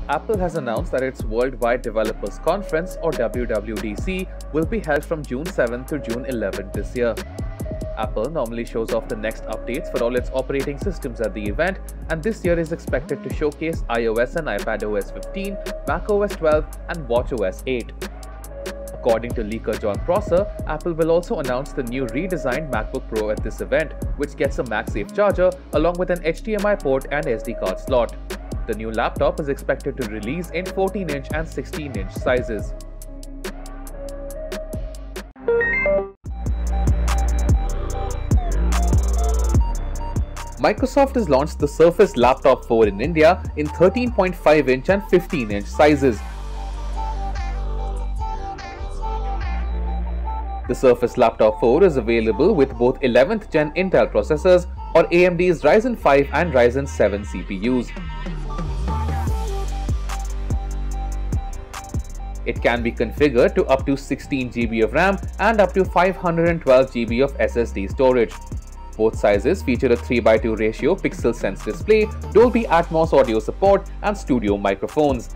Apple has announced that its Worldwide Developers Conference, or WWDC, will be held from June 7th to June 11th this year. Apple normally shows off the next updates for all its operating systems at the event, and this year is expected to showcase iOS and iPadOS 15, macOS 12, and watchOS 8. According to leaker John Prosser, Apple will also announce the new redesigned MacBook Pro at this event, which gets a MagSafe charger along with an HDMI port and SD card slot. The new laptop is expected to release in 14-inch and 16-inch sizes. Microsoft has launched the Surface Laptop 4 in India in 13.5-inch and 15-inch sizes. The Surface Laptop 4 is available with both 11th Gen Intel processors or AMD's Ryzen 5 and Ryzen 7 CPUs. It can be configured to up to 16 GB of RAM and up to 512 GB of SSD storage. Both sizes feature a 3:2 ratio pixel sense display, Dolby Atmos audio support, and studio microphones.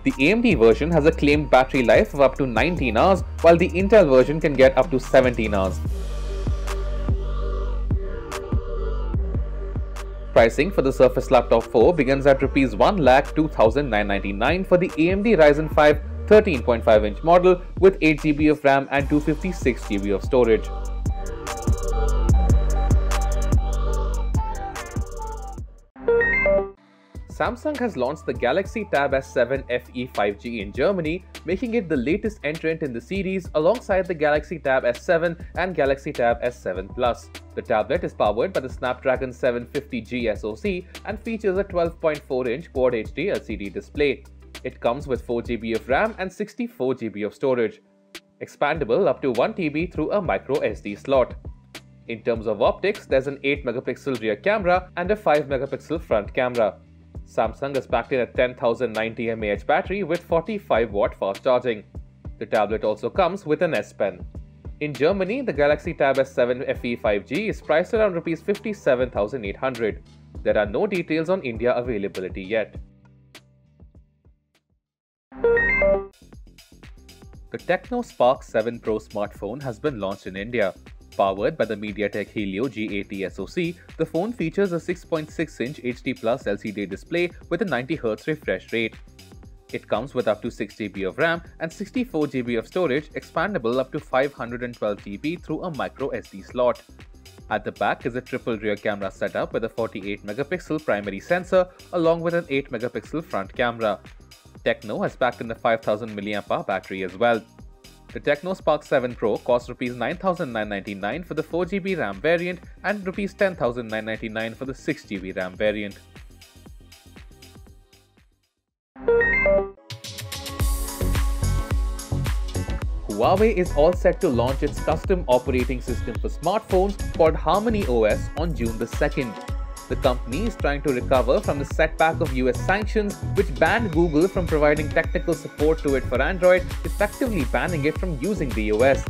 The AMD version has a claimed battery life of up to 19 hours, while the Intel version can get up to 17 hours. Pricing for the Surface Laptop 4 begins at Rs 1,02,999 for the AMD Ryzen 5 13.5-inch model with 8 GB of RAM and 256 GB of storage. Samsung has launched the Galaxy Tab S7 FE 5G in Germany, making it the latest entrant in the series alongside the Galaxy Tab S7 and Galaxy Tab S7 Plus. The tablet is powered by the Snapdragon 750G SoC and features a 12.4-inch Quad HD LCD display. It comes with 4 GB of RAM and 64 GB of storage, expandable up to 1 TB through a micro SD slot. In terms of optics, there's an 8-megapixel rear camera and a 5-megapixel front camera. Samsung has packed in a 10,090 mAh battery with 45-watt fast charging. The tablet also comes with an S Pen. In Germany, the Galaxy Tab S7 FE 5G is priced around Rs 57,800. There are no details on India availability yet. The Tecno Spark 7 Pro smartphone has been launched in India. Powered by the MediaTek Helio G80 SoC, the phone features a 6.6-inch HD Plus LCD display with a 90Hz refresh rate. It comes with up to 6 GB of RAM and 64 GB of storage, expandable up to 512 GB through a micro SD slot. At the back is a triple rear camera setup with a 48-megapixel primary sensor along with an 8-megapixel front camera. Tecno has packed in a 5000 mAh battery as well. The Tecno Spark 7 Pro costs Rs 9,999 for the 4GB RAM variant and Rs 10,999 for the 6GB RAM variant. Huawei is all set to launch its custom operating system for smartphones called Harmony OS on June the 2nd. The company is trying to recover from the setback of US sanctions, which banned Google from providing technical support to it for Android, effectively banning it from using the OS.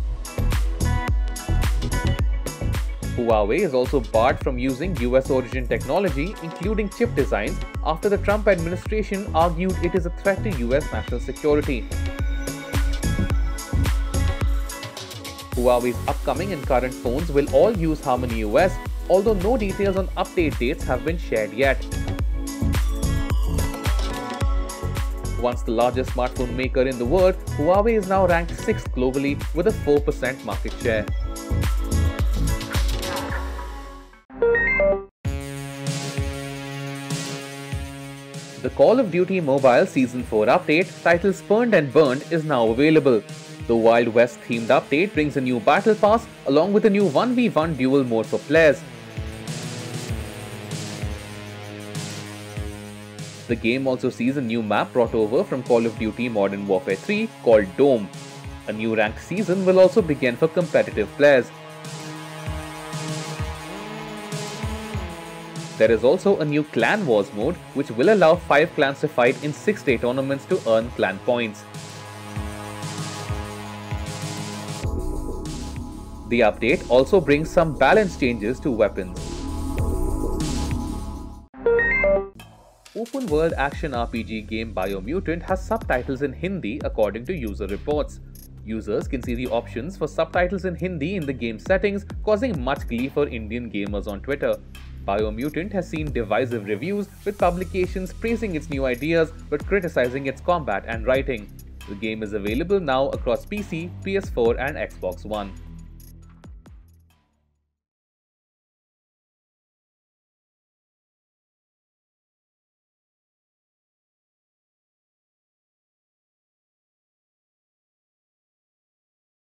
Huawei is also barred from using US origin technology, including chip designs, after the Trump administration argued it is a threat to US national security. Huawei's upcoming and current phones will all use Harmony OS, although no details on update dates have been shared yet. Once the largest smartphone maker in the world, Huawei is now ranked 6th globally with a 4% market share. The Call of Duty Mobile Season 4 update, titled Spurned and Burned, is now available. The Wild West themed update brings a new battle pass along with a new 1v1 duel mode for players. The game also sees a new map brought over from Call of Duty Modern Warfare 3 called Dome. A new ranked season will also begin for competitive players. There is also a new Clan Wars mode which will allow 5 clans to fight in 6-day tournaments to earn clan points. The update also brings some balance changes to weapons. open-world action RPG game Biomutant has subtitles in Hindi according to user reports. Users can see the options for subtitles in Hindi in the game settings, causing much glee for Indian gamers on Twitter. Biomutant has seen divisive reviews, with publications praising its new ideas but criticizing its combat and writing. The game is available now across PC, PS4 and Xbox One.